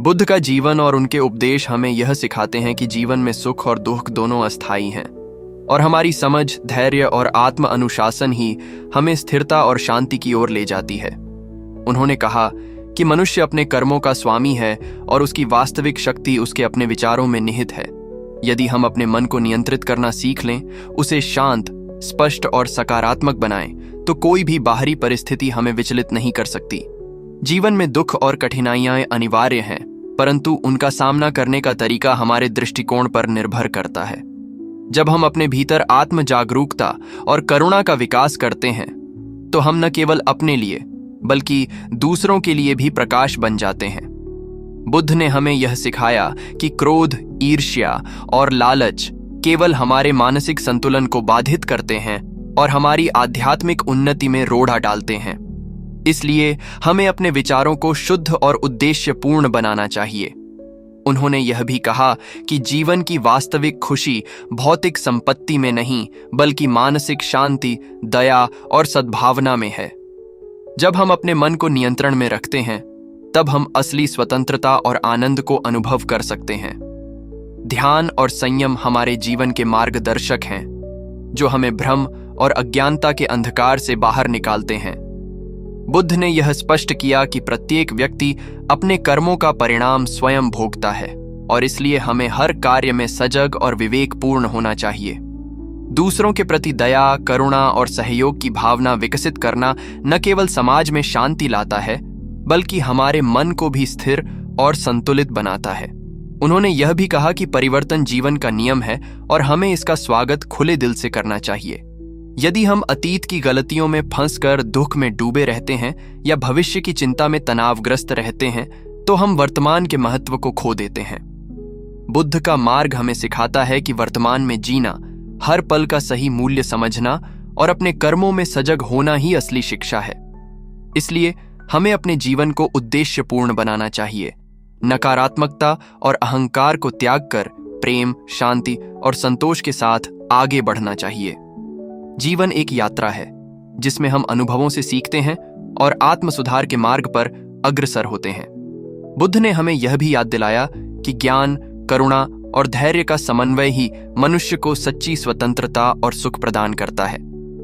बुद्ध का जीवन और उनके उपदेश हमें यह सिखाते हैं कि जीवन में सुख और दुख दोनों अस्थायी हैं और हमारी समझ, धैर्य और आत्म अनुशासन ही हमें स्थिरता और शांति की ओर ले जाती है। उन्होंने कहा कि मनुष्य अपने कर्मों का स्वामी है और उसकी वास्तविक शक्ति उसके अपने विचारों में निहित है। यदि हम अपने मन को नियंत्रित करना सीख लें, उसे शांत, स्पष्ट और सकारात्मक बनाएं, तो कोई भी बाहरी परिस्थिति हमें विचलित नहीं कर सकती। जीवन में दुख और कठिनाइयां अनिवार्य हैं, परंतु उनका सामना करने का तरीका हमारे दृष्टिकोण पर निर्भर करता है। जब हम अपने भीतर आत्म जागरूकता और करुणा का विकास करते हैं, तो हम न केवल अपने लिए बल्कि दूसरों के लिए भी प्रकाश बन जाते हैं। बुद्ध ने हमें यह सिखाया कि क्रोध, ईर्ष्या और लालच केवल हमारे मानसिक संतुलन को बाधित करते हैं और हमारी आध्यात्मिक उन्नति में रोड़ा डालते हैं। इसलिए हमें अपने विचारों को शुद्ध और उद्देश्यपूर्ण बनाना चाहिए। उन्होंने यह भी कहा कि जीवन की वास्तविक खुशी भौतिक संपत्ति में नहीं, बल्कि मानसिक शांति, दया और सद्भावना में है। जब हम अपने मन को नियंत्रण में रखते हैं, तब हम असली स्वतंत्रता और आनंद को अनुभव कर सकते हैं। ध्यान और संयम हमारे जीवन के मार्गदर्शक हैं, जो हमें भ्रम और अज्ञानता के अंधकार से बाहर निकालते हैं। बुद्ध ने यह स्पष्ट किया कि प्रत्येक व्यक्ति अपने कर्मों का परिणाम स्वयं भोगता है और इसलिए हमें हर कार्य में सजग और विवेकपूर्ण होना चाहिए। दूसरों के प्रति दया, करुणा और सहयोग की भावना विकसित करना न केवल समाज में शांति लाता है, बल्कि हमारे मन को भी स्थिर और संतुलित बनाता है। उन्होंने यह भी कहा कि परिवर्तन जीवन का नियम है और हमें इसका स्वागत खुले दिल से करना चाहिए। यदि हम अतीत की गलतियों में फंसकर दुख में डूबे रहते हैं या भविष्य की चिंता में तनावग्रस्त रहते हैं, तो हम वर्तमान के महत्व को खो देते हैं। बुद्ध का मार्ग हमें सिखाता है कि वर्तमान में जीना, हर पल का सही मूल्य समझना और अपने कर्मों में सजग होना ही असली शिक्षा है। इसलिए हमें अपने जीवन को उद्देश्यपूर्ण बनाना चाहिए। नकारात्मकता और अहंकार को त्याग कर प्रेम, शांति और संतोष के साथ आगे बढ़ना चाहिए। जीवन एक यात्रा है, जिसमें हम अनुभवों से सीखते हैं और आत्म सुधार के मार्ग पर अग्रसर होते हैं। बुद्ध ने हमें यह भी याद दिलाया कि ज्ञान, करुणा और धैर्य का समन्वय ही मनुष्य को सच्ची स्वतंत्रता और सुख प्रदान करता है।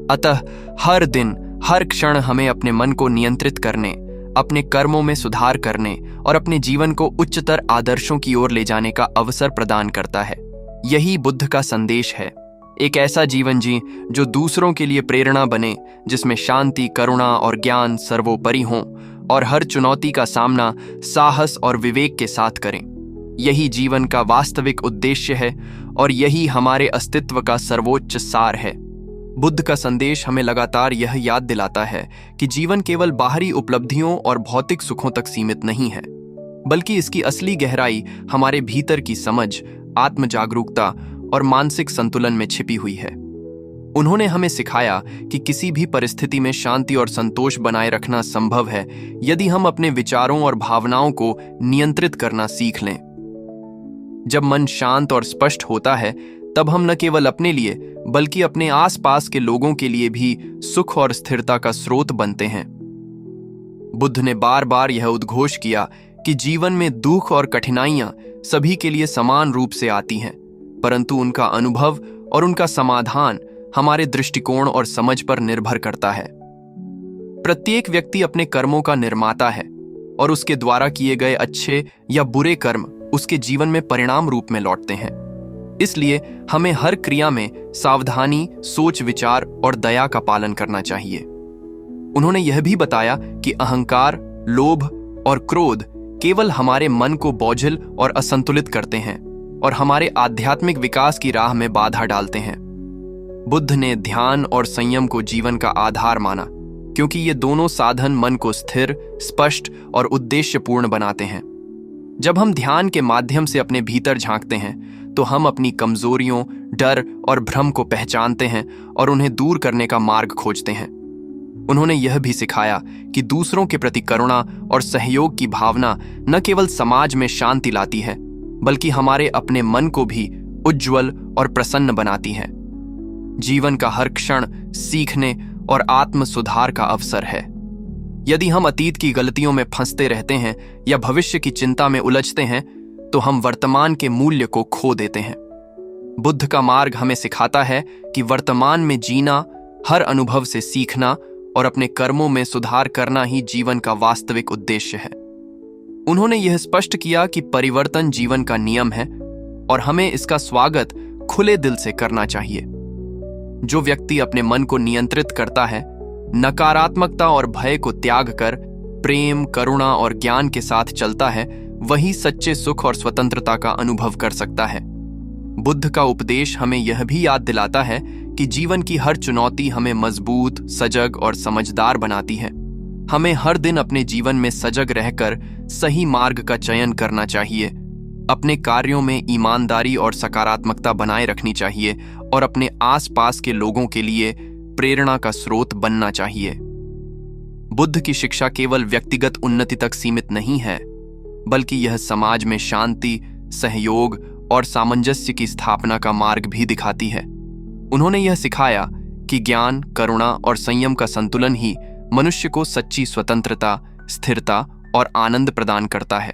अतः हर दिन, हर क्षण हमें अपने मन को नियंत्रित करने, अपने कर्मों में सुधार करने और अपने जीवन को उच्चतर आदर्शों की ओर ले जाने का अवसर प्रदान करता है। यही बुद्ध का संदेश है। एक ऐसा जीवन जी जो दूसरों के लिए प्रेरणा बने, जिसमें शांति, करुणा और ज्ञान सर्वोपरि हों और हर चुनौती का सामना साहस और विवेक के साथ करें। यही जीवन का वास्तविक उद्देश्य है और यही हमारे अस्तित्व का सर्वोच्च सार है। बुद्ध का संदेश हमें लगातार यह याद दिलाता है कि जीवन केवल बाहरी उपलब्धियों और भौतिक सुखों तक सीमित नहीं है, बल्कि इसकी असली गहराई हमारे भीतर की समझ, आत्म जागरूकता और मानसिक संतुलन में छिपी हुई है। उन्होंने हमें सिखाया कि किसी भी परिस्थिति में शांति और संतोष बनाए रखना संभव है, यदि हम अपने विचारों और भावनाओं को नियंत्रित करना सीख लें। जब मन शांत और स्पष्ट होता है, तब हम न केवल अपने लिए बल्कि अपने आसपास के लोगों के लिए भी सुख और स्थिरता का स्रोत बनते हैं। बुद्ध ने बार बार यह उद्घोष किया कि जीवन में दुख और कठिनाइयां सभी के लिए समान रूप से आती हैं, परंतु उनका अनुभव और उनका समाधान हमारे दृष्टिकोण और समझ पर निर्भर करता है। प्रत्येक व्यक्ति अपने कर्मों का निर्माता है और उसके द्वारा किए गए अच्छे या बुरे कर्म उसके जीवन में परिणाम रूप में लौटते हैं। इसलिए हमें हर क्रिया में सावधानी, सोच विचार और दया का पालन करना चाहिए। उन्होंने यह भी बताया कि अहंकार, लोभ और क्रोध केवल हमारे मन को बोझिल और असंतुलित करते हैं और हमारे आध्यात्मिक विकास की राह में बाधा डालते हैं। बुद्ध ने ध्यान और संयम को जीवन का आधार माना, क्योंकि ये दोनों साधन मन को स्थिर, स्पष्ट और उद्देश्यपूर्ण बनाते हैं। जब हम ध्यान के माध्यम से अपने भीतर झांकते हैं, तो हम अपनी कमजोरियों, डर और भ्रम को पहचानते हैं और उन्हें दूर करने का मार्ग खोजते हैं। उन्होंने यह भी सिखाया कि दूसरों के प्रति करुणा और सहयोग की भावना न केवल समाज में शांति लाती है, बल्कि हमारे अपने मन को भी उज्ज्वल और प्रसन्न बनाती है। जीवन का हर क्षण सीखने और आत्म सुधार का अवसर है। यदि हम अतीत की गलतियों में फंसते रहते हैं या भविष्य की चिंता में उलझते हैं तो हम वर्तमान के मूल्य को खो देते हैं। बुद्ध का मार्ग हमें सिखाता है कि वर्तमान में जीना, हर अनुभव से सीखना और अपने कर्मों में सुधार करना ही जीवन का वास्तविक उद्देश्य है। उन्होंने यह स्पष्ट किया कि परिवर्तन जीवन का नियम है और हमें इसका स्वागत खुले दिल से करना चाहिए। जो व्यक्ति अपने मन को नियंत्रित करता है, नकारात्मकता और भय को त्याग कर प्रेम, करुणा और ज्ञान के साथ चलता है, वही सच्चे सुख और स्वतंत्रता का अनुभव कर सकता है। बुद्ध का उपदेश हमें यह भी याद दिलाता है कि जीवन की हर चुनौती हमें मजबूत, सजग और समझदार बनाती है। हमें हर दिन अपने जीवन में सजग रहकर सही मार्ग का चयन करना चाहिए, अपने कार्यों में ईमानदारी और सकारात्मकता बनाए रखनी चाहिए और अपने आसपास के लोगों के लिए प्रेरणा का स्रोत बनना चाहिए। बुद्ध की शिक्षा केवल व्यक्तिगत उन्नति तक सीमित नहीं है, बल्कि यह समाज में शांति, सहयोग और सामंजस्य की स्थापना का मार्ग भी दिखाती है। उन्होंने यह सिखाया कि ज्ञान, करुणा और संयम का संतुलन ही मनुष्य को सच्ची स्वतंत्रता, स्थिरता और आनंद प्रदान करता है।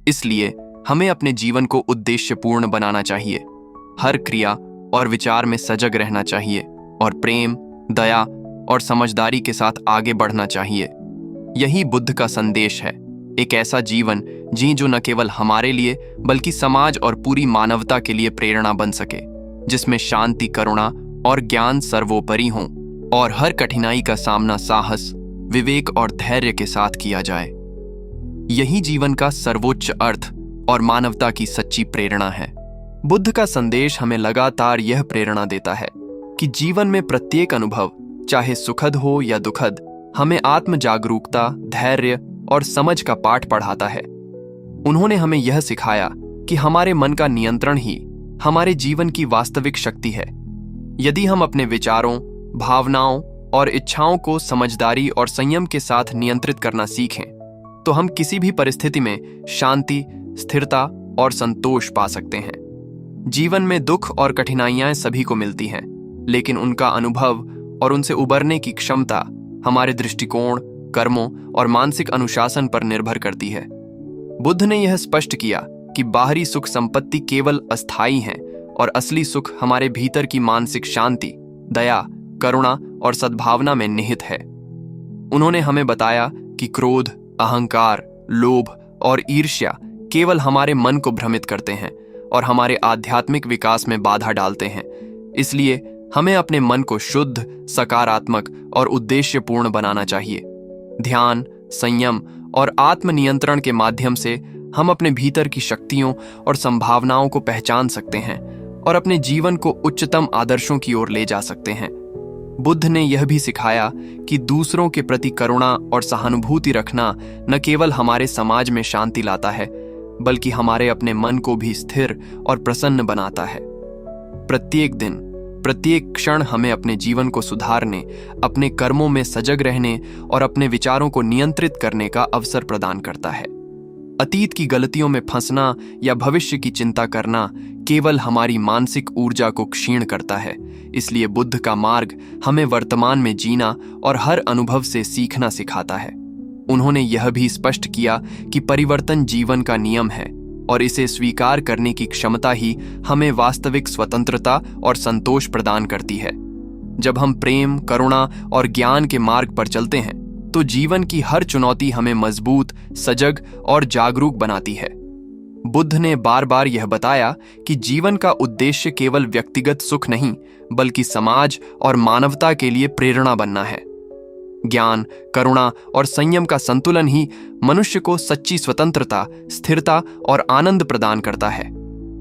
इसलिए हमें अपने जीवन को उद्देश्यपूर्ण बनाना चाहिए, हर क्रिया और विचार में सजग रहना चाहिए और प्रेम, दया और समझदारी के साथ आगे बढ़ना चाहिए। यही बुद्ध का संदेश है, एक ऐसा जीवन जी जो न केवल हमारे लिए बल्कि समाज और पूरी मानवता के लिए प्रेरणा बन सके, जिसमें शांति, करुणा और ज्ञान सर्वोपरि हों और हर कठिनाई का सामना साहस, विवेक और धैर्य के साथ किया जाए। यही जीवन का सर्वोच्च अर्थ और मानवता की सच्ची प्रेरणा है। बुद्ध का संदेश हमें लगातार यह प्रेरणा देता है कि जीवन में प्रत्येक अनुभव, चाहे सुखद हो या दुखद, हमें आत्म जागरूकता, धैर्य और समझ का पाठ पढ़ाता है। उन्होंने हमें यह सिखाया कि हमारे मन का नियंत्रण ही हमारे जीवन की वास्तविक शक्ति है। यदि हम अपने विचारों, भावनाओं और इच्छाओं को समझदारी और संयम के साथ नियंत्रित करना सीखें, तो हम किसी भी परिस्थिति में शांति, स्थिरता और संतोष पा सकते हैं। जीवन में दुख और कठिनाइयां सभी को मिलती हैं, लेकिन उनका अनुभव और उनसे उबरने की क्षमता हमारे दृष्टिकोण, कर्मों और मानसिक अनुशासन पर निर्भर करती है। बुद्ध ने यह स्पष्ट किया कि बाहरी सुख संपत्ति केवल अस्थायी हैं और असली सुख हमारे भीतर की मानसिक शांति, दया, करुणा और सद्भावना में निहित है। उन्होंने हमें बताया कि क्रोध, अहंकार, लोभ और ईर्ष्या केवल हमारे मन को भ्रमित करते हैं और हमारे आध्यात्मिक विकास में बाधा डालते हैं। इसलिए हमें अपने मन को शुद्ध, सकारात्मक और उद्देश्यपूर्ण बनाना चाहिए। ध्यान, संयम और आत्मनियंत्रण के माध्यम से हम अपने भीतर की शक्तियों और संभावनाओं को पहचान सकते हैं और अपने जीवन को उच्चतम आदर्शों की ओर ले जा सकते हैं। बुद्ध ने यह भी सिखाया कि दूसरों के प्रति करुणा और सहानुभूति रखना न केवल हमारे समाज में शांति लाता है, बल्कि हमारे अपने मन को भी स्थिर और प्रसन्न बनाता है। प्रत्येक दिन, प्रत्येक क्षण हमें अपने जीवन को सुधारने, अपने कर्मों में सजग रहने और अपने विचारों को नियंत्रित करने का अवसर प्रदान करता है। अतीत की गलतियों में फंसना या भविष्य की चिंता करना केवल हमारी मानसिक ऊर्जा को क्षीण करता है। इसलिए बुद्ध का मार्ग हमें वर्तमान में जीना और हर अनुभव से सीखना सिखाता है। उन्होंने यह भी स्पष्ट किया कि परिवर्तन जीवन का नियम है और इसे स्वीकार करने की क्षमता ही हमें वास्तविक स्वतंत्रता और संतोष प्रदान करती है। जब हम प्रेम, करुणा और ज्ञान के मार्ग पर चलते हैं, तो जीवन की हर चुनौती हमें मजबूत, सजग और जागरूक बनाती है। बुद्ध ने बार बार यह बताया कि जीवन का उद्देश्य केवल व्यक्तिगत सुख नहीं, बल्कि समाज और मानवता के लिए प्रेरणा बनना है। ज्ञान, करुणा और संयम का संतुलन ही मनुष्य को सच्ची स्वतंत्रता, स्थिरता और आनंद प्रदान करता है।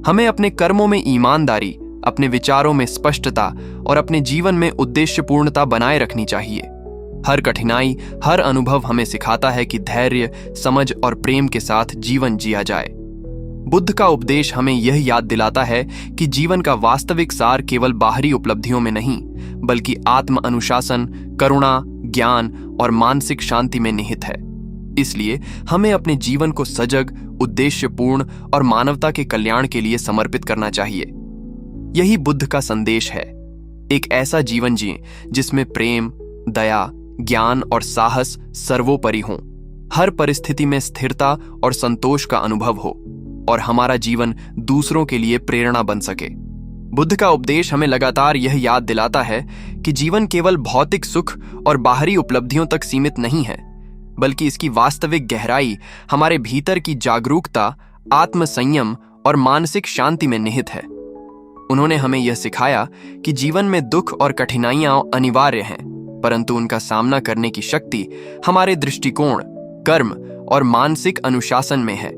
हमें अपने कर्मों में ईमानदारी, अपने विचारों में स्पष्टता और अपने जीवन में उद्देश्यपूर्णता बनाए रखनी चाहिए। हर कठिनाई, हर अनुभव हमें सिखाता है कि धैर्य, समझ और प्रेम के साथ जीवन जिया जाए। बुद्ध का उपदेश हमें यह याद दिलाता है कि जीवन का वास्तविक सार केवल बाहरी उपलब्धियों में नहीं, बल्कि आत्म अनुशासन, करुणा, ज्ञान और मानसिक शांति में निहित है। इसलिए हमें अपने जीवन को सजग, उद्देश्यपूर्ण और मानवता के कल्याण के लिए समर्पित करना चाहिए। यही बुद्ध का संदेश है, एक ऐसा जीवन जिएं जिसमें प्रेम, दया, ज्ञान और साहस सर्वोपरि हों, हर परिस्थिति में स्थिरता और संतोष का अनुभव हो और हमारा जीवन दूसरों के लिए प्रेरणा बन सके। बुद्ध का उपदेश हमें लगातार यह याद दिलाता है कि जीवन केवल भौतिक सुख और बाहरी उपलब्धियों तक सीमित नहीं है, बल्कि इसकी वास्तविक गहराई हमारे भीतर की जागरूकता, आत्मसंयम और मानसिक शांति में निहित है। उन्होंने हमें यह सिखाया कि जीवन में दुख और कठिनाइयां अनिवार्य हैं, परंतु उनका सामना करने की शक्ति हमारे दृष्टिकोण, कर्म और मानसिक अनुशासन में है।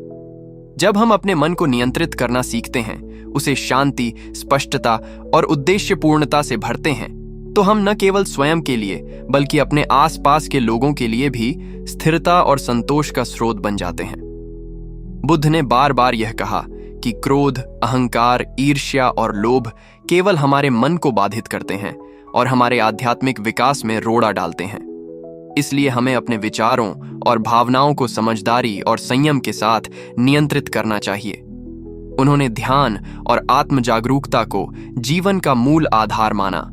जब हम अपने मन को नियंत्रित करना सीखते हैं, उसे शांति, स्पष्टता और उद्देश्यपूर्णता से भरते हैं, तो हम न केवल स्वयं के लिए बल्कि अपने आसपास के लोगों के लिए भी स्थिरता और संतोष का स्रोत बन जाते हैं। बुद्ध ने बार बार यह कहा कि क्रोध, अहंकार, ईर्ष्या और लोभ केवल हमारे मन को बाधित करते हैं और हमारे आध्यात्मिक विकास में रोड़ा डालते हैं। इसलिए हमें अपने विचारों और भावनाओं को समझदारी और संयम के साथ नियंत्रित करना चाहिए। उन्होंने ध्यान और आत्म जागरूकता को जीवन का मूल आधार माना,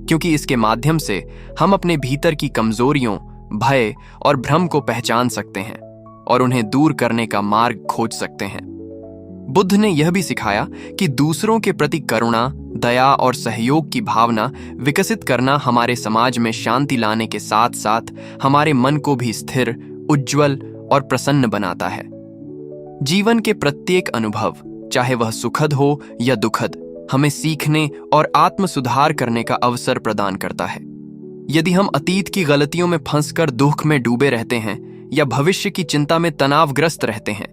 क्योंकि इसके माध्यम से हम अपने भीतर की कमजोरियों, भय और भ्रम को पहचान सकते हैं और उन्हें दूर करने का मार्ग खोज सकते हैं। बुद्ध ने यह भी सिखाया कि दूसरों के प्रति करुणा, दया और सहयोग की भावना विकसित करना हमारे समाज में शांति लाने के साथ साथ हमारे मन को भी स्थिर, उज्ज्वल और प्रसन्न बनाता है। जीवन के प्रत्येक अनुभव, चाहे वह सुखद हो या दुखद, हमें सीखने और आत्म सुधार करने का अवसर प्रदान करता है। यदि हम अतीत की गलतियों में फंसकर दुख में डूबे रहते हैं या भविष्य की चिंता में तनावग्रस्त रहते हैं,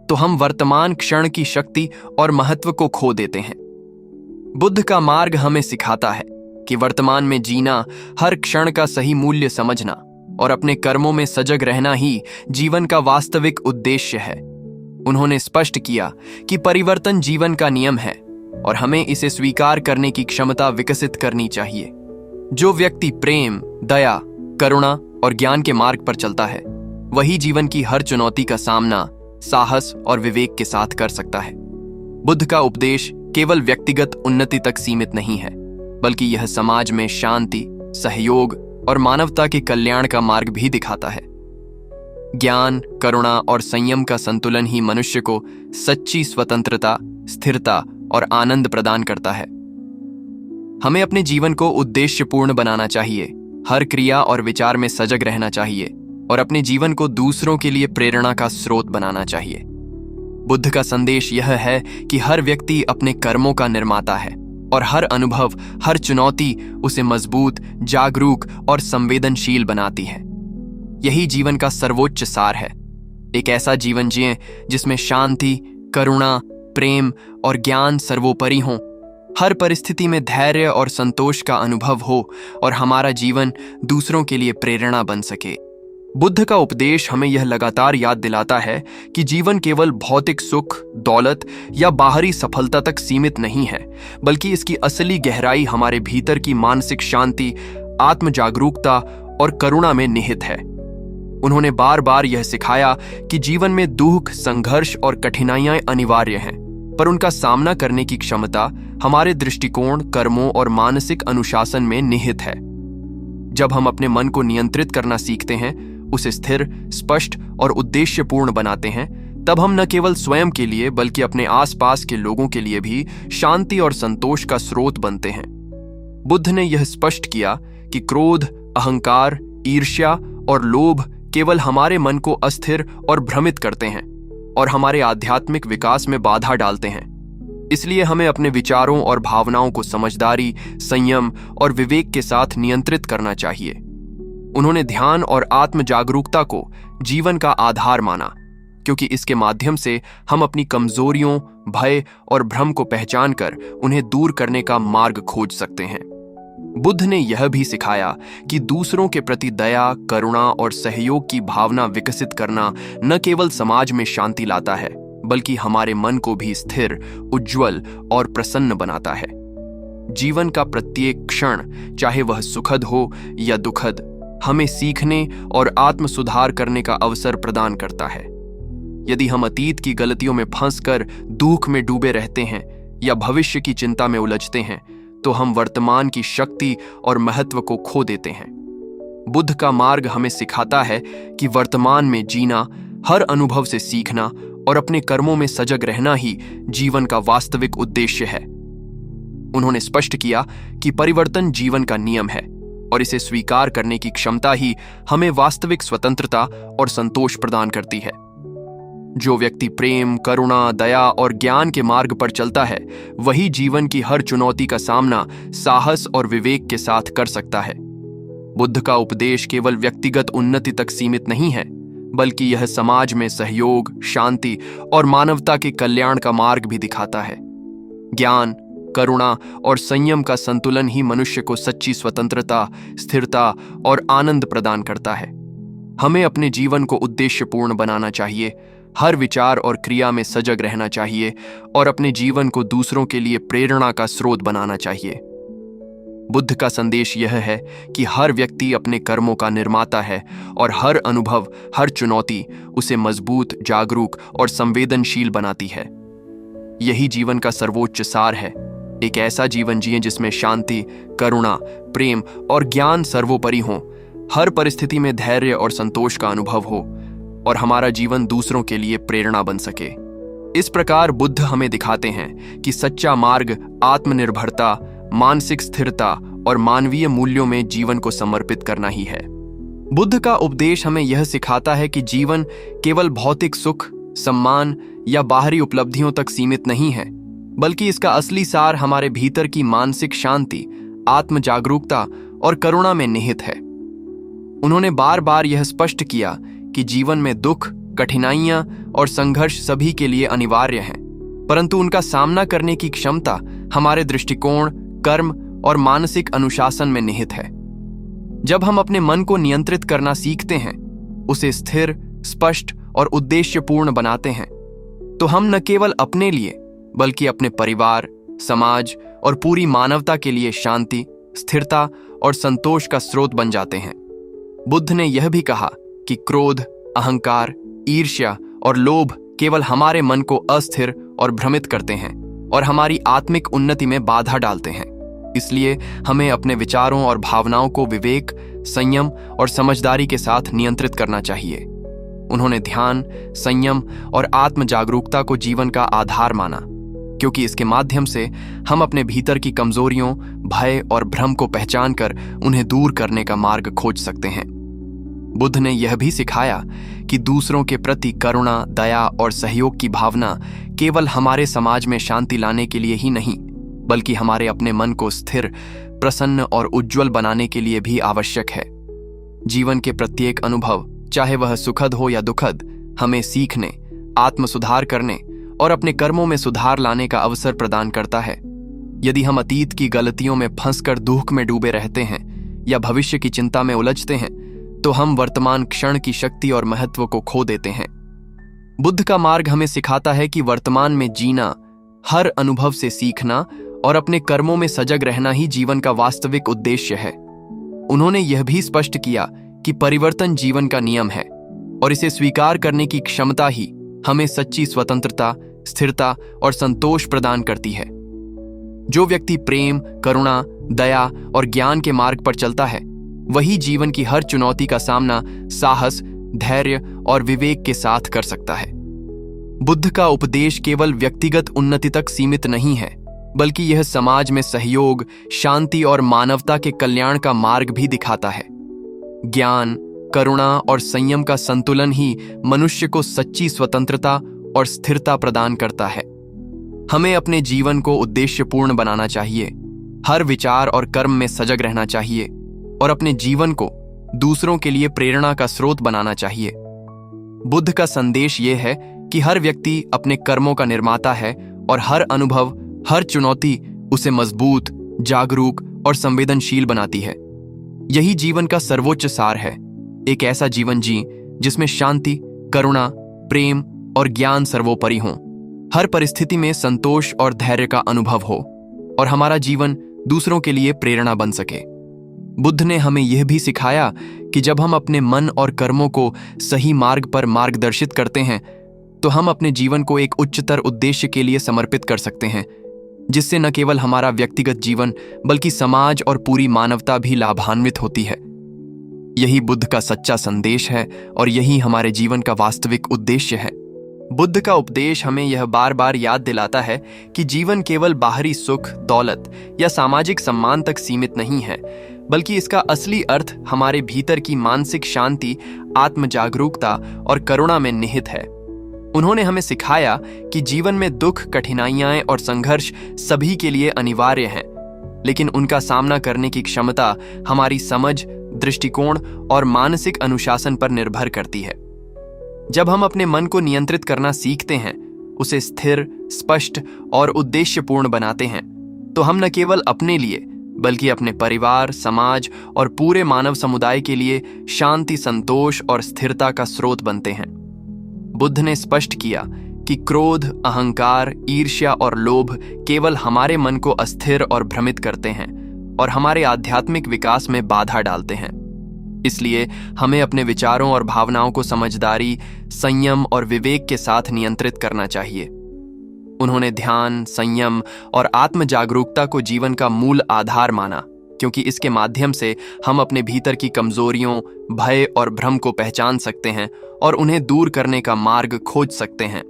तो हम वर्तमान क्षण की शक्ति और महत्व को खो देते हैं। बुद्ध का मार्ग हमें सिखाता है कि वर्तमान में जीना, हर क्षण का सही मूल्य समझना और अपने कर्मों में सजग रहना ही जीवन का वास्तविक उद्देश्य है। उन्होंने स्पष्ट किया कि परिवर्तन जीवन का नियम है और हमें इसे स्वीकार करने की क्षमता विकसित करनी चाहिए। जो व्यक्ति प्रेम, दया, करुणा और ज्ञान के मार्ग पर चलता है, वही जीवन की हर चुनौती का सामना साहस और विवेक के साथ कर सकता है। बुद्ध का उपदेश केवल व्यक्तिगत उन्नति तक सीमित नहीं है, बल्कि यह समाज में शांति, सहयोग और मानवता के कल्याण का मार्ग भी दिखाता है। ज्ञान, करुणा और संयम का संतुलन ही मनुष्य को सच्ची स्वतंत्रता, स्थिरता और आनंद प्रदान करता है। हमें अपने जीवन को उद्देश्यपूर्ण बनाना चाहिए, हर क्रिया और विचार में सजग रहना चाहिए और अपने जीवन को दूसरों के लिए प्रेरणा का स्रोत बनाना चाहिए। बुद्ध का संदेश यह है कि हर व्यक्ति अपने कर्मों का निर्माता है और हर अनुभव, हर चुनौती उसे मजबूत, जागरूक और संवेदनशील बनाती है। यही जीवन का सर्वोच्च सार है। एक ऐसा जीवन जिएं जिसमें शांति, करुणा, प्रेम और ज्ञान सर्वोपरि हों, हर परिस्थिति में धैर्य और संतोष का अनुभव हो और हमारा जीवन दूसरों के लिए प्रेरणा बन सके। बुद्ध का उपदेश हमें यह लगातार याद दिलाता है कि जीवन केवल भौतिक सुख, दौलत या बाहरी सफलता तक सीमित नहीं है, बल्कि इसकी असली गहराई हमारे भीतर की मानसिक शांति, आत्म जागरूकता और करुणा में निहित है। उन्होंने बार बार यह सिखाया कि जीवन में दुख, संघर्ष और कठिनाइयां अनिवार्य हैं, पर उनका सामना करने की क्षमता हमारे दृष्टिकोण, कर्मों और मानसिक अनुशासन में निहित है। जब हम अपने मन को नियंत्रित करना सीखते हैं, उसे स्थिर, स्पष्ट और उद्देश्यपूर्ण बनाते हैं, तब हम न केवल स्वयं के लिए बल्कि अपने आसपास के लोगों के लिए भी शांति और संतोष का स्रोत बनते हैं। बुद्ध ने यह स्पष्ट किया कि क्रोध, अहंकार, ईर्ष्या और लोभ केवल हमारे मन को अस्थिर और भ्रमित करते हैं और हमारे आध्यात्मिक विकास में बाधा डालते हैं। इसलिए हमें अपने विचारों और भावनाओं को समझदारी, संयम और विवेक के साथ नियंत्रित करना चाहिए। उन्होंने ध्यान और आत्म जागरूकता को जीवन का आधार माना, क्योंकि इसके माध्यम से हम अपनी कमजोरियों, भय और भ्रम को पहचान कर उन्हें दूर करने का मार्ग खोज सकते हैं। बुद्ध ने यह भी सिखाया कि दूसरों के प्रति दया, करुणा और सहयोग की भावना विकसित करना न केवल समाज में शांति लाता है, बल्कि हमारे मन को भी स्थिर, उज्ज्वल और प्रसन्न बनाता है। जीवन का प्रत्येक क्षण, चाहे वह सुखद हो या दुखद, हमें सीखने और आत्म सुधार करने का अवसर प्रदान करता है। यदि हम अतीत की गलतियों में फंसकर दुख में डूबे रहते हैं या भविष्य की चिंता में उलझते हैं, तो हम वर्तमान की शक्ति और महत्व को खो देते हैं। बुद्ध का मार्ग हमें सिखाता है कि वर्तमान में जीना, हर अनुभव से सीखना और अपने कर्मों में सजग रहना ही जीवन का वास्तविक उद्देश्य है। उन्होंने स्पष्ट किया कि परिवर्तन जीवन का नियम है और इसे स्वीकार करने की क्षमता ही हमें वास्तविक स्वतंत्रता और संतोष प्रदान करती है। जो व्यक्ति प्रेम, करुणा, दया और ज्ञान के मार्ग पर चलता है, वही जीवन की हर चुनौती का सामना साहस और विवेक के साथ कर सकता है। बुद्ध का उपदेश केवल व्यक्तिगत उन्नति तक सीमित नहीं है, बल्कि यह समाज में सहयोग, शांति और मानवता के कल्याण का मार्ग भी दिखाता है। ज्ञान, करुणा और संयम का संतुलन ही मनुष्य को सच्ची स्वतंत्रता, स्थिरता और आनंद प्रदान करता है। हमें अपने जीवन को उद्देश्यपूर्ण बनाना चाहिए, हर विचार और क्रिया में सजग रहना चाहिए और अपने जीवन को दूसरों के लिए प्रेरणा का स्रोत बनाना चाहिए। बुद्ध का संदेश यह है कि हर व्यक्ति अपने कर्मों का निर्माता है और हर अनुभव, हर चुनौती उसे मजबूत, जागरूक और संवेदनशील बनाती है। यही जीवन का सर्वोच्च सार है। एक ऐसा जीवन जिए जिसमें शांति, करुणा, प्रेम और ज्ञान सर्वोपरि हो, हर परिस्थिति में धैर्य और संतोष का अनुभव हो और हमारा जीवन दूसरों के लिए प्रेरणा बन सके। इस प्रकार बुद्ध हमें दिखाते हैं कि सच्चा मार्ग आत्मनिर्भरता, मानसिक स्थिरता और मानवीय मूल्यों में जीवन को समर्पित करना ही है। बुद्ध का उपदेश हमें यह सिखाता है कि जीवन केवल भौतिक सुख, सम्मान या बाहरी उपलब्धियों तक सीमित नहीं है, बल्कि इसका असली सार हमारे भीतर की मानसिक शांति, आत्म जागरूकता और करुणा में निहित है। उन्होंने बार बार यह स्पष्ट किया कि जीवन में दुख, कठिनाइयां और संघर्ष सभी के लिए अनिवार्य हैं, परंतु उनका सामना करने की क्षमता हमारे दृष्टिकोण, कर्म और मानसिक अनुशासन में निहित है। जब हम अपने मन को नियंत्रित करना सीखते हैं, उसे स्थिर, स्पष्ट और उद्देश्यपूर्ण बनाते हैं, तो हम न केवल अपने लिए बल्कि अपने परिवार, समाज और पूरी मानवता के लिए शांति, स्थिरता और संतोष का स्रोत बन जाते हैं। बुद्ध ने यह भी कहा कि क्रोध, अहंकार, ईर्ष्या और लोभ केवल हमारे मन को अस्थिर और भ्रमित करते हैं और हमारी आत्मिक उन्नति में बाधा डालते हैं। इसलिए हमें अपने विचारों और भावनाओं को विवेक, संयम और समझदारी के साथ नियंत्रित करना चाहिए। उन्होंने ध्यान, संयम और आत्म जागरूकता को जीवन का आधार माना, क्योंकि इसके माध्यम से हम अपने भीतर की कमजोरियों, भय और भ्रम को पहचान कर उन्हें दूर करने का मार्ग खोज सकते हैं। बुद्ध ने यह भी सिखाया कि दूसरों के प्रति करुणा, दया और सहयोग की भावना केवल हमारे समाज में शांति लाने के लिए ही नहीं, बल्कि हमारे अपने मन को स्थिर, प्रसन्न और उज्जवल बनाने के लिए भी आवश्यक है। जीवन के प्रत्येक अनुभव, चाहे वह सुखद हो या दुखद, हमें सीखने, आत्म सुधार करने और अपने कर्मों में सुधार लाने का अवसर प्रदान करता है। यदि हम अतीत की गलतियों में फंसकर दुख में डूबे रहते हैं या भविष्य की चिंता में उलझते हैं, तो हम वर्तमान क्षण की शक्ति और महत्व को खो देते हैं। बुद्ध का मार्ग हमें सिखाता है कि वर्तमान में जीना, हर अनुभव से सीखना और अपने कर्मों में सजग रहना ही जीवन का वास्तविक उद्देश्य है। उन्होंने यह भी स्पष्ट किया कि परिवर्तन जीवन का नियम है और इसे स्वीकार करने की क्षमता ही हमें सच्ची स्वतंत्रता, स्थिरता और संतोष प्रदान करती है। जो व्यक्ति प्रेम, करुणा, दया और ज्ञान के मार्ग पर चलता है, वही जीवन की हर चुनौती का सामना साहस, धैर्य और विवेक के साथ कर सकता है। बुद्ध का उपदेश केवल व्यक्तिगत उन्नति तक सीमित नहीं है, बल्कि यह समाज में सहयोग, शांति और मानवता के कल्याण का मार्ग भी दिखाता है। ज्ञान, करुणा और संयम का संतुलन ही मनुष्य को सच्ची स्वतंत्रता और स्थिरता प्रदान करता है। हमें अपने जीवन को उद्देश्यपूर्ण बनाना चाहिए, हर विचार और कर्म में सजग रहना चाहिए और अपने जीवन को दूसरों के लिए प्रेरणा का स्रोत बनाना चाहिए। बुद्ध का संदेश यह है कि हर व्यक्ति अपने कर्मों का निर्माता है और हर अनुभव, हर चुनौती उसे मजबूत, जागरूक और संवेदनशील बनाती है। यही जीवन का सर्वोच्च सार है। एक ऐसा जीवन जी जिसमें शांति, करुणा, प्रेम और ज्ञान सर्वोपरि हों, हर परिस्थिति में संतोष और धैर्य का अनुभव हो और हमारा जीवन दूसरों के लिए प्रेरणा बन सके। बुद्ध ने हमें यह भी सिखाया कि जब हम अपने मन और कर्मों को सही मार्ग पर मार्गदर्शित करते हैं, तो हम अपने जीवन को एक उच्चतर उद्देश्य के लिए समर्पित कर सकते हैं, जिससे न केवल हमारा व्यक्तिगत जीवन बल्कि समाज और पूरी मानवता भी लाभान्वित होती है। यही बुद्ध का सच्चा संदेश है और यही हमारे जीवन का वास्तविक उद्देश्य है। बुद्ध का उपदेश हमें यह बार बार याद दिलाता है कि जीवन केवल बाहरी सुख, दौलत या सामाजिक सम्मान तक सीमित नहीं है, बल्कि इसका असली अर्थ हमारे भीतर की मानसिक शांति, आत्म जागरूकता और करुणा में निहित है। उन्होंने हमें सिखाया कि जीवन में दुख, कठिनाइयां और संघर्ष सभी के लिए अनिवार्य हैं, लेकिन उनका सामना करने की क्षमता हमारी समझ, दृष्टिकोण और मानसिक अनुशासन पर निर्भर करती है। जब हम अपने मन को नियंत्रित करना सीखते हैं, उसे स्थिर, स्पष्ट और उद्देश्यपूर्ण बनाते हैं, तो हम न केवल अपने लिए बल्कि अपने परिवार, समाज और पूरे मानव समुदाय के लिए शांति, संतोष और स्थिरता का स्रोत बनते हैं। बुद्ध ने स्पष्ट किया कि क्रोध, अहंकार, ईर्ष्या और लोभ केवल हमारे मन को अस्थिर और भ्रमित करते हैं और हमारे आध्यात्मिक विकास में बाधा डालते हैं। इसलिए हमें अपने विचारों और भावनाओं को समझदारी, संयम और विवेक के साथ नियंत्रित करना चाहिए। उन्होंने ध्यान, संयम और आत्म जागरूकता को जीवन का मूल आधार माना, क्योंकि इसके माध्यम से हम अपने भीतर की कमजोरियों, भय और भ्रम को पहचान सकते हैं और उन्हें दूर करने का मार्ग खोज सकते हैं।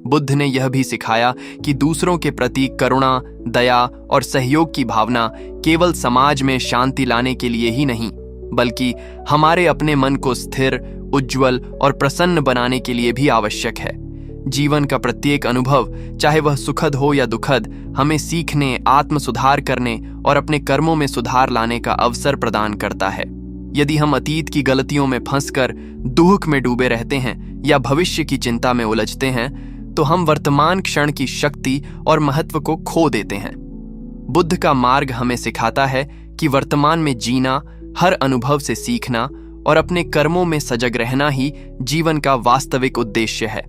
बुद्ध ने यह भी सिखाया कि दूसरों के प्रति करुणा, दया और सहयोग की भावना केवल समाज में शांति लाने के लिए ही नहीं, बल्कि हमारे अपने मन को स्थिर, उज्ज्वल और प्रसन्न बनाने के लिए भी आवश्यक है। जीवन का प्रत्येक अनुभव, चाहे वह सुखद हो या दुखद, हमें सीखने, आत्म सुधार करने और अपने कर्मों में सुधार लाने का अवसर प्रदान करता है। यदि हम अतीत की गलतियों में फंसकर दुख में डूबे रहते हैं या भविष्य की चिंता में उलझते हैं, तो हम वर्तमान क्षण की शक्ति और महत्व को खो देते हैं। बुद्ध का मार्ग हमें सिखाता है कि वर्तमान में जीना, हर अनुभव से सीखना और अपने कर्मों में सजग रहना ही जीवन का वास्तविक उद्देश्य है।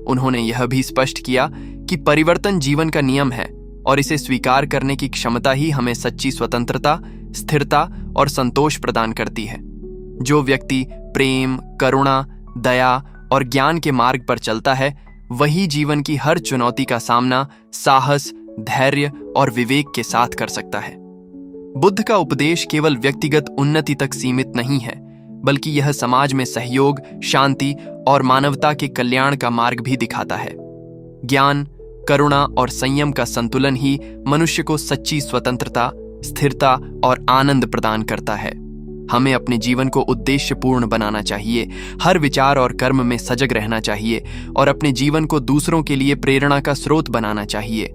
उन्होंने यह भी स्पष्ट किया कि परिवर्तन जीवन का नियम है और इसे स्वीकार करने की क्षमता ही हमें सच्ची स्वतंत्रता, स्थिरता और संतोष प्रदान करती है। जो व्यक्ति प्रेम, करुणा, दया और ज्ञान के मार्ग पर चलता है, वही जीवन की हर चुनौती का सामना साहस, धैर्य और विवेक के साथ कर सकता है। बुद्ध का उपदेश केवल व्यक्तिगत उन्नति तक सीमित नहीं है, बल्कि यह समाज में सहयोग, शांति और मानवता के कल्याण का मार्ग भी दिखाता है। ज्ञान, करुणा और संयम का संतुलन ही मनुष्य को सच्ची स्वतंत्रता, स्थिरता और आनंद प्रदान करता है। हमें अपने जीवन को उद्देश्यपूर्ण बनाना चाहिए, हर विचार और कर्म में सजग रहना चाहिए और अपने जीवन को दूसरों के लिए प्रेरणा का स्रोत बनाना चाहिए।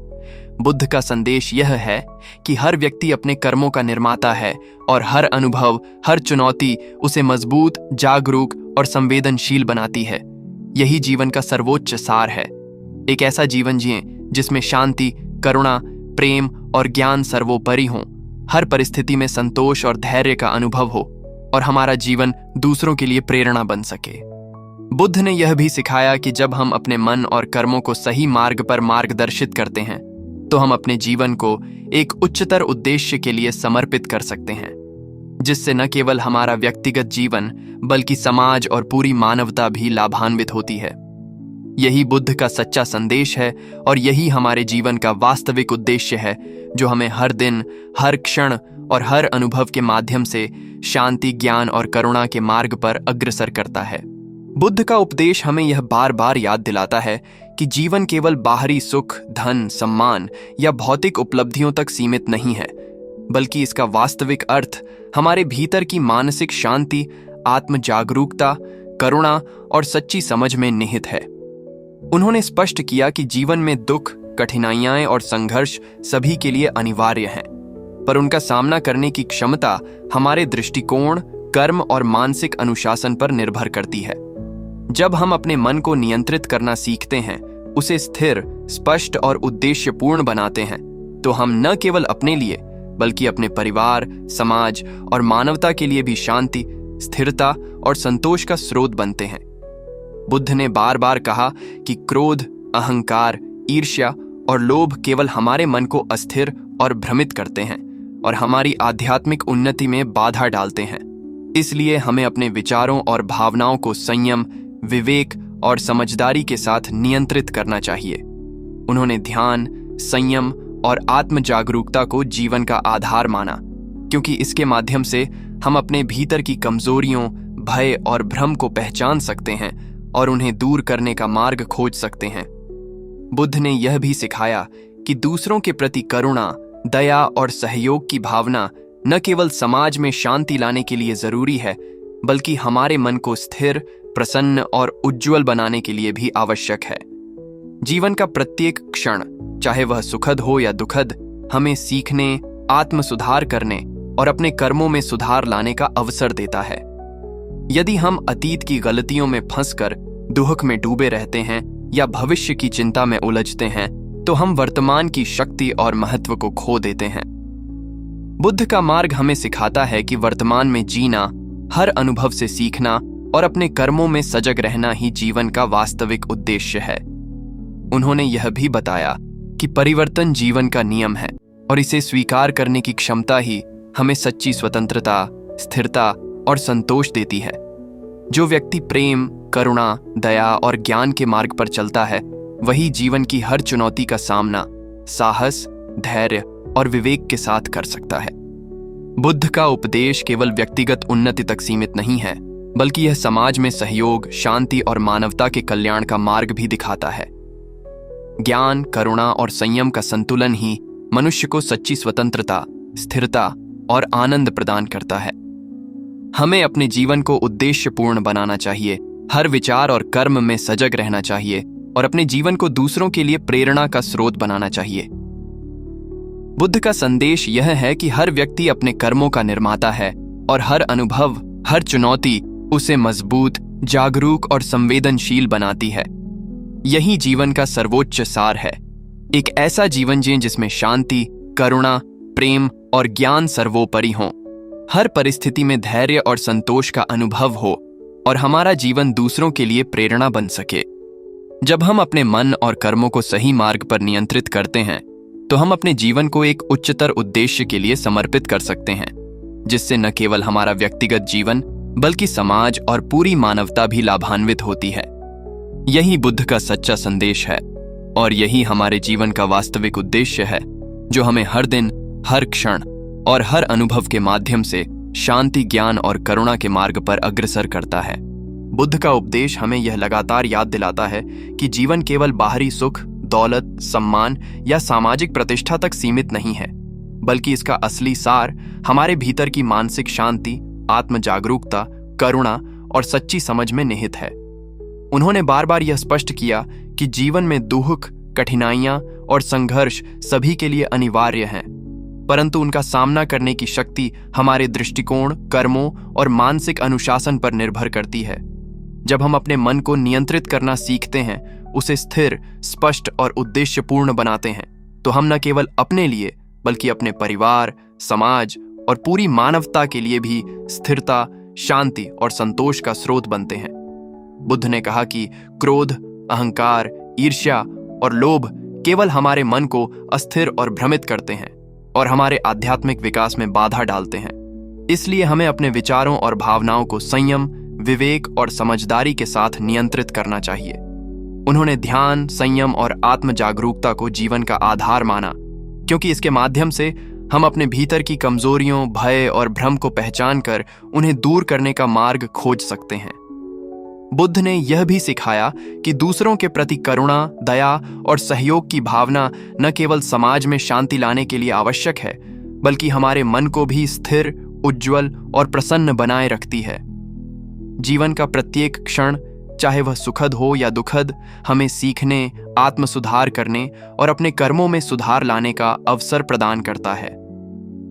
बुद्ध का संदेश यह है कि हर व्यक्ति अपने कर्मों का निर्माता है और हर अनुभव, हर चुनौती उसे मजबूत, जागरूक और संवेदनशील बनाती है। यही जीवन का सर्वोच्च सार है। एक ऐसा जीवन जिएं जिसमें शांति, करुणा, प्रेम और ज्ञान सर्वोपरि हों, हर परिस्थिति में संतोष और धैर्य का अनुभव हो और हमारा जीवन दूसरों के लिए प्रेरणा बन सके। बुद्ध ने यह भी सिखाया कि जब हम अपने मन और कर्मों को सही मार्ग पर मार्गदर्शित करते हैं, तो हम अपने जीवन को एक उच्चतर उद्देश्य के लिए समर्पित कर सकते हैं, जिससे न केवल हमारा व्यक्तिगत जीवन बल्कि समाज और पूरी मानवता भी लाभान्वित होती है। यही बुद्ध का सच्चा संदेश है और यही हमारे जीवन का वास्तविक उद्देश्य है, जो हमें हर दिन, हर क्षण और हर अनुभव के माध्यम से शांति, ज्ञान और करुणा के मार्ग पर अग्रसर करता है। बुद्ध का उपदेश हमें यह बार बार याद दिलाता है कि जीवन केवल बाहरी सुख, धन, सम्मान या भौतिक उपलब्धियों तक सीमित नहीं है, बल्कि इसका वास्तविक अर्थ हमारे भीतर की मानसिक शांति, आत्म जागरूकता, करुणा और सच्ची समझ में निहित है। उन्होंने स्पष्ट किया कि जीवन में दुख, कठिनाइयां और संघर्ष सभी के लिए अनिवार्य हैं, पर उनका सामना करने की क्षमता हमारे दृष्टिकोण, कर्म और मानसिक अनुशासन पर निर्भर करती है। जब हम अपने मन को नियंत्रित करना सीखते हैं, उसे स्थिर, स्पष्ट और उद्देश्यपूर्ण बनाते हैं, तो हम न केवल अपने लिए बल्कि अपने परिवार, समाज और मानवता के लिए भी शांति, स्थिरता और संतोष का स्रोत बनते हैं। बुद्ध ने बार बार कहा कि क्रोध, अहंकार, ईर्ष्या और लोभ केवल हमारे मन को अस्थिर और भ्रमित करते हैं और हमारी आध्यात्मिक उन्नति में बाधा डालते हैं। इसलिए हमें अपने विचारों और भावनाओं को संयम, विवेक और समझदारी के साथ नियंत्रित करना चाहिए। उन्होंने ध्यान, संयम और आत्म जागरूकता को जीवन का आधार माना, क्योंकि इसके माध्यम से हम अपने भीतर की कमजोरियों, भय और भ्रम को पहचान सकते हैं और उन्हें दूर करने का मार्ग खोज सकते हैं। बुद्ध ने यह भी सिखाया कि दूसरों के प्रति करुणा, दया और सहयोग की भावना न केवल समाज में शांति लाने के लिए जरूरी है, बल्कि हमारे मन को स्थिर, प्रसन्न और उज्जवल बनाने के लिए भी आवश्यक है। जीवन का प्रत्येक क्षण, चाहे वह सुखद हो या दुखद, हमें सीखने, आत्म सुधार करने और अपने कर्मों में सुधार लाने का अवसर देता है। यदि हम अतीत की गलतियों में फंसकर दुख में डूबे रहते हैं या भविष्य की चिंता में उलझते हैं, तो हम वर्तमान की शक्ति और महत्व को खो देते हैं। बुद्ध का मार्ग हमें सिखाता है कि वर्तमान में जीना, हर अनुभव से सीखना और अपने कर्मों में सजग रहना ही जीवन का वास्तविक उद्देश्य है। उन्होंने यह भी बताया कि परिवर्तन जीवन का नियम है और इसे स्वीकार करने की क्षमता ही हमें सच्ची स्वतंत्रता, स्थिरता और संतोष देती है। जो व्यक्ति प्रेम, करुणा, दया और ज्ञान के मार्ग पर चलता है, वही जीवन की हर चुनौती का सामना साहस, धैर्य और विवेक के साथ कर सकता है। बुद्ध का उपदेश केवल व्यक्तिगत उन्नति तक सीमित नहीं है, बल्कि यह समाज में सहयोग, शांति और मानवता के कल्याण का मार्ग भी दिखाता है। ज्ञान, करुणा और संयम का संतुलन ही मनुष्य को सच्ची स्वतंत्रता, स्थिरता और आनंद प्रदान करता है। हमें अपने जीवन को उद्देश्यपूर्ण बनाना चाहिए, हर विचार और कर्म में सजग रहना चाहिए और अपने जीवन को दूसरों के लिए प्रेरणा का स्रोत बनाना चाहिए। बुद्ध का संदेश यह है कि हर व्यक्ति अपने कर्मों का निर्माता है और हर अनुभव, हर चुनौती उसे मजबूत, जागरूक और संवेदनशील बनाती है। यही जीवन का सर्वोच्च सार है। एक ऐसा जीवन जिए जिसमें शांति, करुणा, प्रेम और ज्ञान सर्वोपरि हों, हर परिस्थिति में धैर्य और संतोष का अनुभव हो और हमारा जीवन दूसरों के लिए प्रेरणा बन सके। जब हम अपने मन और कर्मों को सही मार्ग पर नियंत्रित करते हैं, तो हम अपने जीवन को एक उच्चतर उद्देश्य के लिए समर्पित कर सकते हैं, जिससे न केवल हमारा व्यक्तिगत जीवन बल्कि समाज और पूरी मानवता भी लाभान्वित होती है। यही बुद्ध का सच्चा संदेश है और यही हमारे जीवन का वास्तविक उद्देश्य है, जो हमें हर दिन, हर क्षण और हर अनुभव के माध्यम से शांति, ज्ञान और करुणा के मार्ग पर अग्रसर करता है। बुद्ध का उपदेश हमें यह लगातार याद दिलाता है कि जीवन केवल बाहरी सुख, दौलत, सम्मान या सामाजिक प्रतिष्ठा तक सीमित नहीं है, बल्कि इसका असली सार हमारे भीतर की मानसिक शांति, आत्म जागरूकता, करुणा और सच्ची समझ में निहित है। उन्होंने बार बार यह स्पष्ट किया कि जीवन में दुख, कठिनाइयां और संघर्ष सभी के लिए अनिवार्य हैं, परंतु उनका सामना करने की शक्ति हमारे दृष्टिकोण, कर्मों और मानसिक अनुशासन पर निर्भर करती है। जब हम अपने मन को नियंत्रित करना सीखते हैं, उसे स्थिर, स्पष्ट और उद्देश्यपूर्ण बनाते हैं, तो हम न केवल अपने लिए बल्कि अपने परिवार, समाज और पूरी मानवता के लिए भी स्थिरता, शांति और संतोष का स्रोत बनते हैं। बुद्ध ने कहा कि क्रोध, अहंकार, ईर्ष्या और लोभ केवल हमारे मन को अस्थिर और भ्रमित करते हैं और हमारे आध्यात्मिक विकास में बाधा डालते हैं। इसलिए हमें अपने विचारों और भावनाओं को संयम, विवेक और समझदारी के साथ नियंत्रित करना चाहिए। उन्होंने ध्यान, संयम और आत्म जागरूकता को जीवन का आधार माना, क्योंकि इसके माध्यम से हम अपने भीतर की कमजोरियों, भय और भ्रम को पहचान कर उन्हें दूर करने का मार्ग खोज सकते हैं। बुद्ध ने यह भी सिखाया कि दूसरों के प्रति करुणा, दया और सहयोग की भावना न केवल समाज में शांति लाने के लिए आवश्यक है, बल्कि हमारे मन को भी स्थिर, उज्जवल और प्रसन्न बनाए रखती है। जीवन का प्रत्येक क्षण, चाहे वह सुखद हो या दुखद, हमें सीखने, आत्म सुधार करने और अपने कर्मों में सुधार लाने का अवसर प्रदान करता है।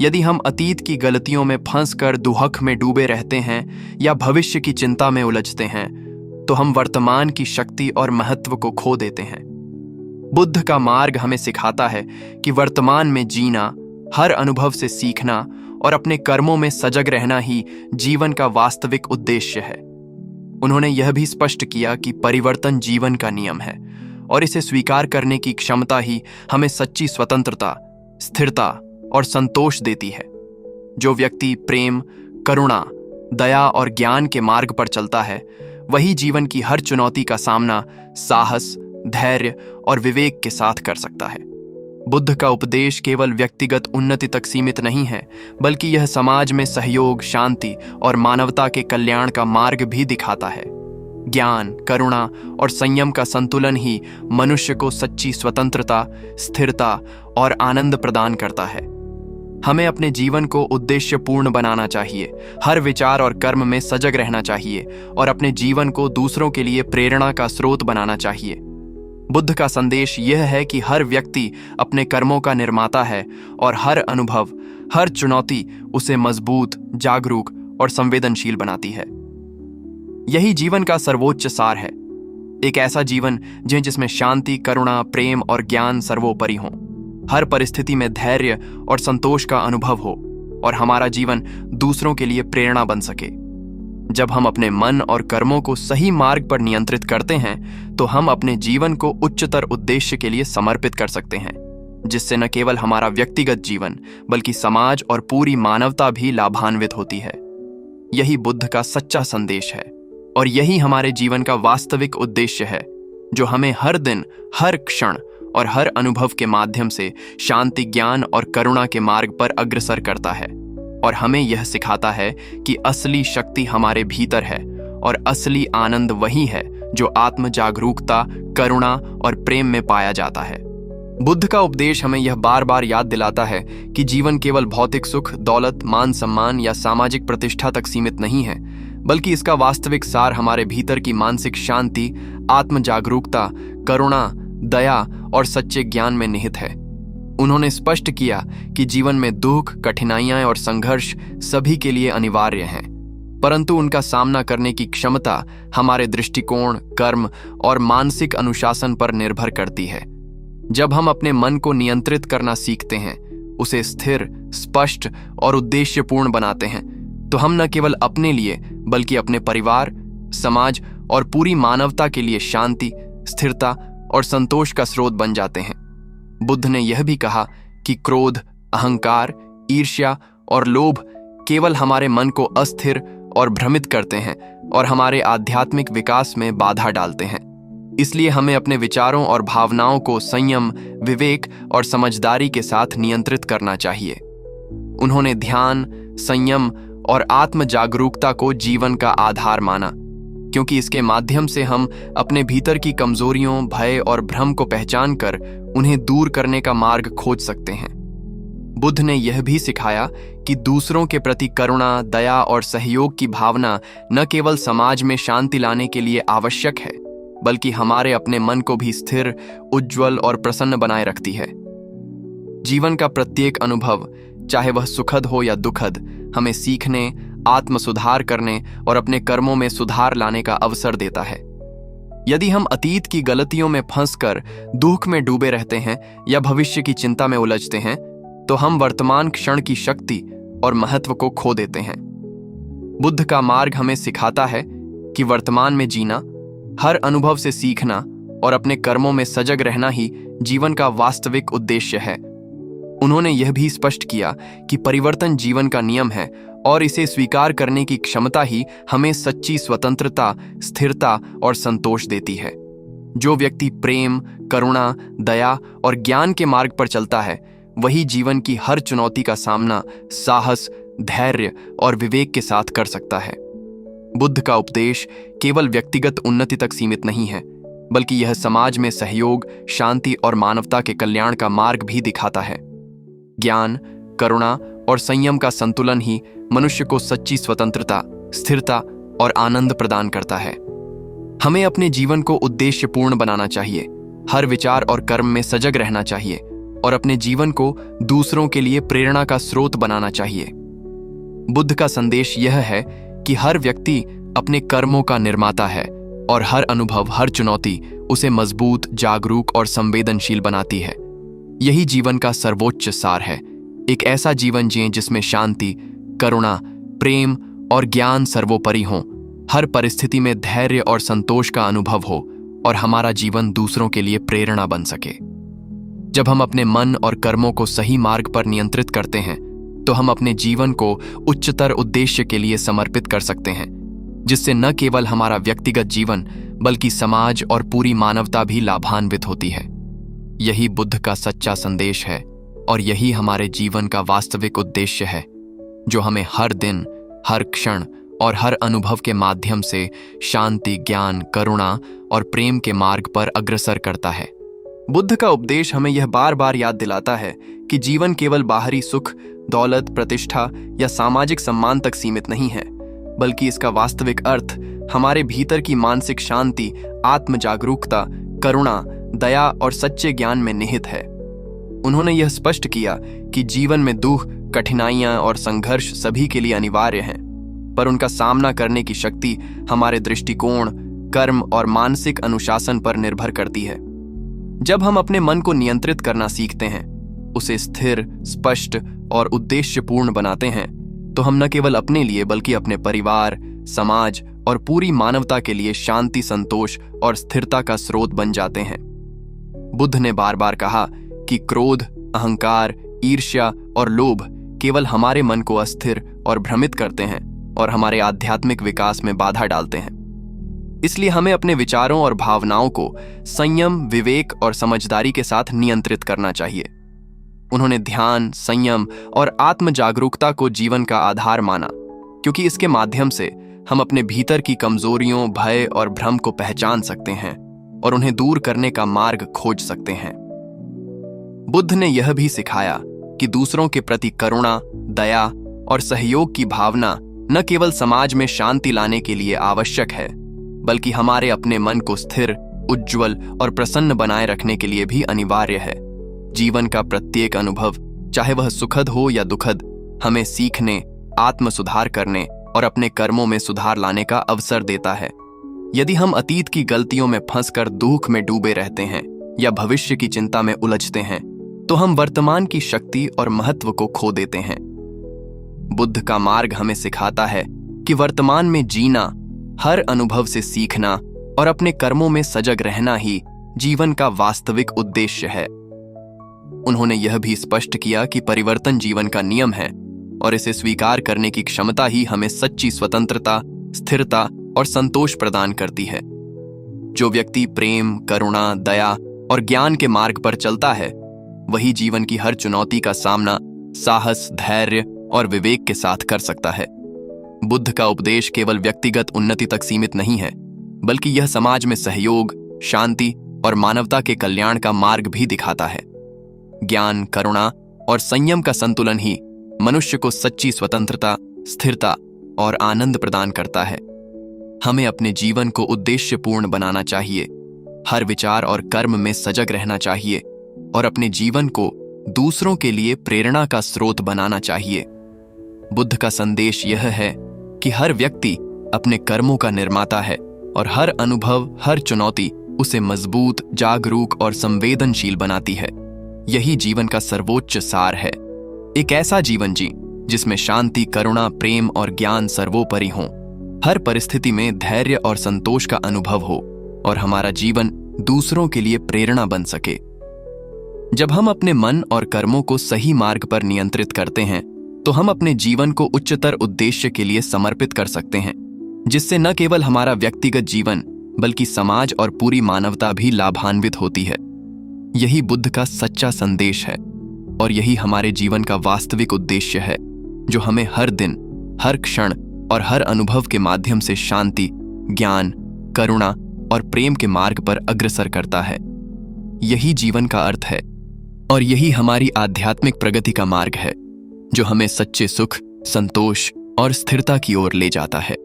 यदि हम अतीत की गलतियों में फंसकर दुख में डूबे रहते हैं या भविष्य की चिंता में उलझते हैं, तो हम वर्तमान की शक्ति और महत्व को खो देते हैं। बुद्ध का मार्ग हमें सिखाता है कि वर्तमान में जीना, हर अनुभव से सीखना और अपने कर्मों में सजग रहना ही जीवन का वास्तविक उद्देश्य है। उन्होंने यह भी स्पष्ट किया कि परिवर्तन जीवन का नियम है और इसे स्वीकार करने की क्षमता ही हमें सच्ची स्वतंत्रता, स्थिरता और संतोष देती है। जो व्यक्ति प्रेम, करुणा, दया और ज्ञान के मार्ग पर चलता है, वही जीवन की हर चुनौती का सामना साहस, धैर्य और विवेक के साथ कर सकता है। बुद्ध का उपदेश केवल व्यक्तिगत उन्नति तक सीमित नहीं है, बल्कि यह समाज में सहयोग, शांति और मानवता के कल्याण का मार्ग भी दिखाता है। ज्ञान, करुणा और संयम का संतुलन ही मनुष्य को सच्ची स्वतंत्रता, स्थिरता और आनंद प्रदान करता है। हमें अपने जीवन को उद्देश्यपूर्ण बनाना चाहिए, हर विचार और कर्म में सजग रहना चाहिए और अपने जीवन को दूसरों के लिए प्रेरणा का स्रोत बनाना चाहिए। बुद्ध का संदेश यह है कि हर व्यक्ति अपने कर्मों का निर्माता है और हर अनुभव, हर चुनौती उसे मजबूत, जागरूक और संवेदनशील बनाती है। यही जीवन का सर्वोच्च सार है, एक ऐसा जीवन जिसमें शांति, करुणा, प्रेम और ज्ञान सर्वोपरि हों, हर परिस्थिति में धैर्य और संतोष का अनुभव हो और हमारा जीवन दूसरों के लिए प्रेरणा बन सके। जब हम अपने मन और कर्मों को सही मार्ग पर नियंत्रित करते हैं तो हम अपने जीवन को उच्चतर उद्देश्य के लिए समर्पित कर सकते हैं, जिससे न केवल हमारा व्यक्तिगत जीवन बल्कि समाज और पूरी मानवता भी लाभान्वित होती है। यही बुद्ध का सच्चा संदेश है और यही हमारे जीवन का वास्तविक उद्देश्य है, जो हमें हर दिन, हर क्षण और हर अनुभव के माध्यम से शांति, ज्ञान और करुणा के मार्ग पर अग्रसर करता है और हमें यह सिखाता है कि असली शक्ति हमारे भीतर है और असली आनंद वही है जो आत्म जागरूकता, करुणा और प्रेम में पाया जाता है। बुद्ध का उपदेश हमें यह बार बार याद दिलाता है कि जीवन केवल भौतिक सुख, दौलत, मान सम्मान या सामाजिक प्रतिष्ठा तक सीमित नहीं है, बल्कि इसका वास्तविक सार हमारे भीतर की मानसिक शांति, आत्म जागरूकता, करुणा, दया और सच्चे ज्ञान में निहित है। उन्होंने स्पष्ट किया कि जीवन में दुख, कठिनाइयां और संघर्ष सभी के लिए अनिवार्य हैं, परंतु उनका सामना करने की क्षमता हमारे दृष्टिकोण, कर्म और मानसिक अनुशासन पर निर्भर करती है। जब हम अपने मन को नियंत्रित करना सीखते हैं, उसे स्थिर, स्पष्ट और उद्देश्यपूर्ण बनाते हैं, तो हम न केवल अपने लिए बल्कि अपने परिवार, समाज और पूरी मानवता के लिए शांति, स्थिरता और संतोष का स्रोत बन जाते हैं। बुद्ध ने यह भी कहा कि क्रोध, अहंकार, ईर्ष्या और लोभ केवल हमारे मन को अस्थिर और भ्रमित करते हैं और हमारे आध्यात्मिक विकास में बाधा डालते हैं। इसलिए हमें अपने विचारों और भावनाओं को संयम, विवेक और समझदारी के साथ नियंत्रित करना चाहिए। उन्होंने ध्यान, संयम और आत्म जागरूकता को जीवन का आधार माना, क्योंकि इसके माध्यम से हम अपने भीतर की कमजोरियों, भय और भ्रम को पहचान कर उन्हें दूर करने का मार्ग खोज सकते हैं। बुद्ध ने यह भी सिखाया कि दूसरों के प्रति करुणा, दया और सहयोग की भावना न केवल समाज में शांति लाने के लिए आवश्यक है, बल्कि हमारे अपने मन को भी स्थिर, उज्ज्वल और प्रसन्न बनाए रखती है। जीवन का प्रत्येक अनुभव, चाहे वह सुखद हो या दुखद, हमें सीखने, आत्म सुधार करने और अपने कर्मों में सुधार लाने का अवसर देता है। यदि हम अतीत की गलतियों में फंसकर दुख में डूबे रहते हैं या भविष्य की चिंता में उलझते हैं, तो हम वर्तमान क्षण की शक्ति और महत्व को खो देते हैं। बुद्ध का मार्ग हमें सिखाता है कि वर्तमान में जीना, हर अनुभव से सीखना और अपने कर्मों में सजग रहना ही जीवन का वास्तविक उद्देश्य है। उन्होंने यह भी स्पष्ट किया कि परिवर्तन जीवन का नियम है और इसे स्वीकार करने की क्षमता ही हमें सच्ची स्वतंत्रता, स्थिरता और संतोष देती है। जो व्यक्ति प्रेम, करुणा, दया और ज्ञान के मार्ग पर चलता है, वही जीवन की हर चुनौती का सामना साहस, धैर्य और विवेक के साथ कर सकता है। बुद्ध का उपदेश केवल व्यक्तिगत उन्नति तक सीमित नहीं है, बल्कि यह समाज में सहयोग, शांति और मानवता के कल्याण का मार्ग भी दिखाता है। ज्ञान, करुणा और संयम का संतुलन ही मनुष्य को सच्ची स्वतंत्रता, स्थिरता और आनंद प्रदान करता है। हमें अपने जीवन को उद्देश्यपूर्ण बनाना चाहिए, हर विचार और कर्म में सजग रहना चाहिए और अपने जीवन को दूसरों के लिए प्रेरणा का स्रोत बनाना चाहिए। बुद्ध का संदेश यह है कि हर व्यक्ति अपने कर्मों का निर्माता है और हर अनुभव, हर चुनौती उसे मजबूत, जागरूक और संवेदनशील बनाती है। यही जीवन का सर्वोच्च सार है, एक ऐसा जीवन जिए जिसमें शांति, करुणा, प्रेम और ज्ञान सर्वोपरि हों, हर परिस्थिति में धैर्य और संतोष का अनुभव हो और हमारा जीवन दूसरों के लिए प्रेरणा बन सके। जब हम अपने मन और कर्मों को सही मार्ग पर नियंत्रित करते हैं, तो हम अपने जीवन को उच्चतर उद्देश्य के लिए समर्पित कर सकते हैं, जिससे न केवल हमारा व्यक्तिगत जीवन बल्कि समाज और पूरी मानवता भी लाभान्वित होती है। यही बुद्ध का सच्चा संदेश है और यही हमारे जीवन का वास्तविक उद्देश्य है, जो हमें हर दिन, हर क्षण और हर अनुभव के माध्यम से शांति, ज्ञान, करुणा और प्रेम के मार्ग पर अग्रसर करता है। बुद्ध का उपदेश हमें यह बार बार याद दिलाता है कि जीवन केवल बाहरी सुख, दौलत, प्रतिष्ठा या सामाजिक सम्मान तक सीमित नहीं है, बल्कि इसका वास्तविक अर्थ हमारे भीतर की मानसिक शांति, आत्म जागरूकता, करुणा, दया और सच्चे ज्ञान में निहित है। उन्होंने यह स्पष्ट किया कि जीवन में दुख, कठिनाइयां और संघर्ष सभी के लिए अनिवार्य हैं, पर उनका सामना करने की शक्ति हमारे दृष्टिकोण, कर्म और मानसिक अनुशासन पर निर्भर करती है। जब हम अपने मन को नियंत्रित करना सीखते हैं, उसे स्थिर, स्पष्ट और उद्देश्यपूर्ण बनाते हैं, तो हम न केवल अपने लिए बल्कि अपने परिवार, समाज और पूरी मानवता के लिए शांति, संतोष और स्थिरता का स्रोत बन जाते हैं। बुद्ध ने बार बार कहा कि क्रोध, अहंकार, ईर्ष्या और लोभ केवल हमारे मन को अस्थिर और भ्रमित करते हैं और हमारे आध्यात्मिक विकास में बाधा डालते हैं। इसलिए हमें अपने विचारों और भावनाओं को संयम, विवेक और समझदारी के साथ नियंत्रित करना चाहिए। उन्होंने ध्यान, संयम और आत्म जागरूकता को जीवन का आधार माना, क्योंकि इसके माध्यम से हम अपने भीतर की कमजोरियों, भय और भ्रम को पहचान सकते हैं और उन्हें दूर करने का मार्ग खोज सकते हैं। बुद्ध ने यह भी सिखाया कि दूसरों के प्रति करुणा, दया और सहयोग की भावना न केवल समाज में शांति लाने के लिए आवश्यक है, बल्कि हमारे अपने मन को स्थिर, उज्ज्वल और प्रसन्न बनाए रखने के लिए भी अनिवार्य है। जीवन का प्रत्येक अनुभव, चाहे वह सुखद हो या दुखद, हमें सीखने, आत्म सुधार करने और अपने कर्मों में सुधार लाने का अवसर देता है। यदि हम अतीत की गलतियों में फंसकर दुख में डूबे रहते हैं या भविष्य की चिंता में उलझते हैं, तो हम वर्तमान की शक्ति और महत्व को खो देते हैं। बुद्ध का मार्ग हमें सिखाता है कि वर्तमान में जीना, हर अनुभव से सीखना और अपने कर्मों में सजग रहना ही जीवन का वास्तविक उद्देश्य है। उन्होंने यह भी स्पष्ट किया कि परिवर्तन जीवन का नियम है और इसे स्वीकार करने की क्षमता ही हमें सच्ची स्वतंत्रता, स्थिरता और संतोष प्रदान करती है। जो व्यक्ति प्रेम, करुणा, दया और ज्ञान के मार्ग पर चलता है, वही जीवन की हर चुनौती का सामना साहस, धैर्य और विवेक के साथ कर सकता है। बुद्ध का उपदेश केवल व्यक्तिगत उन्नति तक सीमित नहीं है, बल्कि यह समाज में सहयोग, शांति और मानवता के कल्याण का मार्ग भी दिखाता है। ज्ञान, करुणा और संयम का संतुलन ही मनुष्य को सच्ची स्वतंत्रता, स्थिरता और आनंद प्रदान करता है। हमें अपने जीवन को उद्देश्यपूर्ण बनाना चाहिए, हर विचार और कर्म में सजग रहना चाहिए और अपने जीवन को दूसरों के लिए प्रेरणा का स्रोत बनाना चाहिए। बुद्ध का संदेश यह है कि हर व्यक्ति अपने कर्मों का निर्माता है और हर अनुभव, हर चुनौती उसे मजबूत, जागरूक और संवेदनशील बनाती है। यही जीवन का सर्वोच्च सार है। एक ऐसा जीवन जी जिसमें शांति, करुणा, प्रेम और ज्ञान सर्वोपरि हों, हर परिस्थिति में धैर्य और संतोष का अनुभव हो और हमारा जीवन दूसरों के लिए प्रेरणा बन सके। जब हम अपने मन और कर्मों को सही मार्ग पर नियंत्रित करते हैं, तो हम अपने जीवन को उच्चतर उद्देश्य के लिए समर्पित कर सकते हैं, जिससे न केवल हमारा व्यक्तिगत जीवन बल्कि समाज और पूरी मानवता भी लाभान्वित होती है। यही बुद्ध का सच्चा संदेश है और यही हमारे जीवन का वास्तविक उद्देश्य है, जो हमें हर दिन, हर क्षण और हर अनुभव के माध्यम से शांति, ज्ञान, करुणा और प्रेम के मार्ग पर अग्रसर करता है। यही जीवन का अर्थ है और यही हमारी आध्यात्मिक प्रगति का मार्ग है, जो हमें सच्चे सुख, संतोष और स्थिरता की ओर ले जाता है।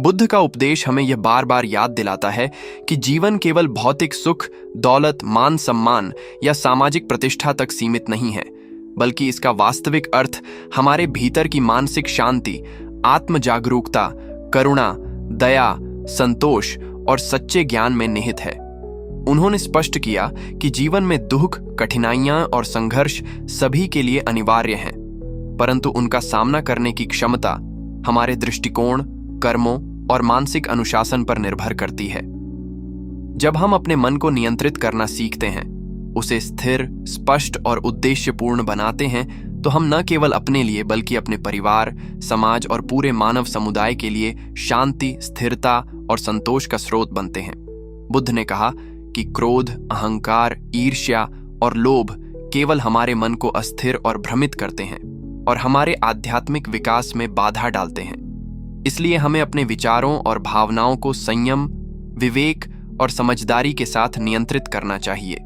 बुद्ध का उपदेश हमें यह बार बार याद दिलाता है कि जीवन केवल भौतिक सुख, दौलत, मान सम्मान या सामाजिक प्रतिष्ठा तक सीमित नहीं है, बल्कि इसका वास्तविक अर्थ हमारे भीतर की मानसिक शांति, आत्म जागरूकता, करुणा, दया, संतोष और सच्चे ज्ञान में निहित है। उन्होंने स्पष्ट किया कि जीवन में दुख, कठिनाइयां और संघर्ष सभी के लिए अनिवार्य हैं, परंतु उनका सामना करने की क्षमता हमारे दृष्टिकोण, कर्मों और मानसिक अनुशासन पर निर्भर करती है। जब हम अपने मन को नियंत्रित करना सीखते हैं, उसे स्थिर, स्पष्ट और उद्देश्यपूर्ण बनाते हैं, तो हम न केवल अपने लिए बल्कि अपने परिवार, समाज और पूरे मानव समुदाय के लिए शांति, स्थिरता और संतोष का स्रोत बनते हैं। बुद्ध ने कहा कि क्रोध, अहंकार, ईर्ष्या और लोभ केवल हमारे मन को अस्थिर और भ्रमित करते हैं और हमारे आध्यात्मिक विकास में बाधा डालते हैं। इसलिए हमें अपने विचारों और भावनाओं को संयम, विवेक और समझदारी के साथ नियंत्रित करना चाहिए।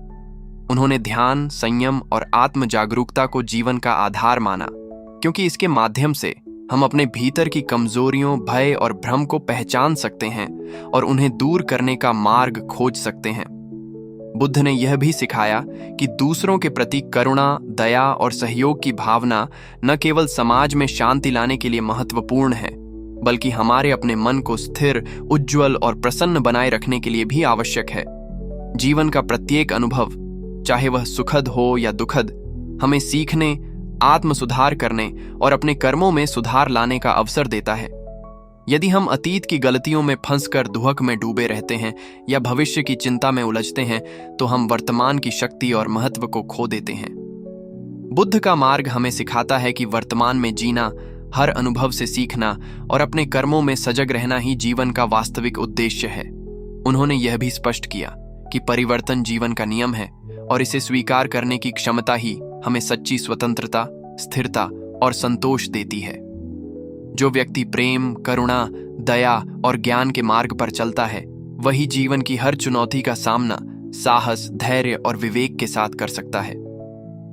उन्होंने ध्यान, संयम और आत्म जागरूकता को जीवन का आधार माना, क्योंकि इसके माध्यम से हम अपने भीतर की कमजोरियों, भय और भ्रम को पहचान सकते हैं और उन्हें दूर करने का मार्ग खोज सकते हैं। बुद्ध ने यह भी सिखाया कि दूसरों के प्रति करुणा, दया और सहयोग की भावना न केवल समाज में शांति लाने के लिए महत्वपूर्ण है, बल्कि हमारे अपने मन को स्थिर, उज्ज्वल और प्रसन्न बनाए रखने के लिए भी आवश्यक है। जीवन का प्रत्येक अनुभव, चाहे वह सुखद हो या दुखद, हमें सीखने, आत्म सुधार करने और अपने कर्मों में सुधार लाने का अवसर देता है। यदि हम अतीत की गलतियों में फंसकर दुहक में डूबे रहते हैं या भविष्य की चिंता में उलझते हैं, तो हम वर्तमान की शक्ति और महत्व को खो देते हैं। बुद्ध का मार्ग हमें सिखाता है कि वर्तमान में जीना, हर अनुभव से सीखना और अपने कर्मों में सजग रहना ही जीवन का वास्तविक उद्देश्य है। उन्होंने यह भी स्पष्ट किया कि परिवर्तन जीवन का नियम है और इसे स्वीकार करने की क्षमता ही हमें सच्ची स्वतंत्रता, स्थिरता और संतोष देती है। जो व्यक्ति प्रेम, करुणा, दया और ज्ञान के मार्ग पर चलता है, वही जीवन की हर चुनौती का सामना साहस, धैर्य और विवेक के साथ कर सकता है।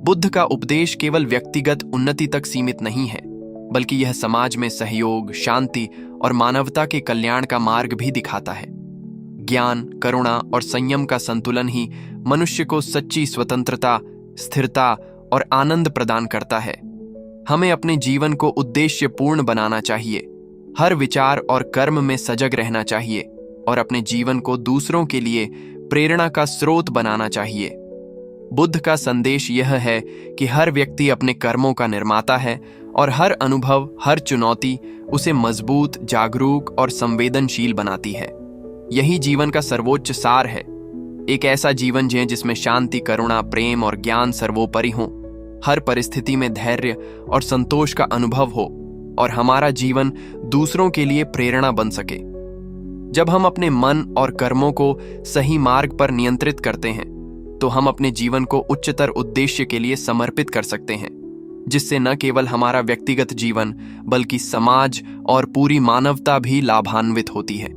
बुद्ध का उपदेश केवल व्यक्तिगत उन्नति तक सीमित नहीं है, बल्कि यह समाज में सहयोग, शांति और मानवता के कल्याण का मार्ग भी दिखाता है। ज्ञान, करुणा और संयम का संतुलन ही मनुष्य को सच्ची स्वतंत्रता, स्थिरता और आनंद प्रदान करता है। हमें अपने जीवन को उद्देश्यपूर्ण बनाना चाहिए, हर विचार और कर्म में सजग रहना चाहिए और अपने जीवन को दूसरों के लिए प्रेरणा का स्रोत बनाना चाहिए। बुद्ध का संदेश यह है कि हर व्यक्ति अपने कर्मों का निर्माता है और हर अनुभव, हर चुनौती उसे मजबूत, जागरूक और संवेदनशील बनाती है। यही जीवन का सर्वोच्च सार है। एक ऐसा जीवन जिए जिसमें शांति, करुणा, प्रेम और ज्ञान सर्वोपरि हों, हर परिस्थिति में धैर्य और संतोष का अनुभव हो और हमारा जीवन दूसरों के लिए प्रेरणा बन सके। जब हम अपने मन और कर्मों को सही मार्ग पर नियंत्रित करते हैं, तो हम अपने जीवन को उच्चतर उद्देश्य के लिए समर्पित कर सकते हैं, जिससे न केवल हमारा व्यक्तिगत जीवन बल्कि समाज और पूरी मानवता भी लाभान्वित होती है।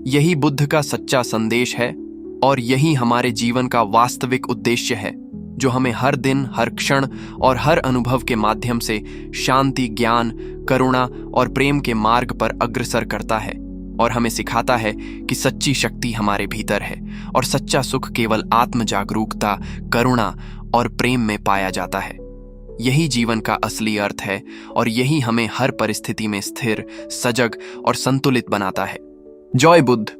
यही बुद्ध का सच्चा संदेश है और यही हमारे जीवन का वास्तविक उद्देश्य है, जो हमें हर दिन, हर क्षण और हर अनुभव के माध्यम से शांति, ज्ञान, करुणा और प्रेम के मार्ग पर अग्रसर करता है और हमें सिखाता है कि सच्ची शक्ति हमारे भीतर है और सच्चा सुख केवल आत्म जागरूकता, करुणा और प्रेम में पाया जाता है। यही जीवन का असली अर्थ है और यही हमें हर परिस्थिति में स्थिर, सजग और संतुलित बनाता है। जय बुद्ध।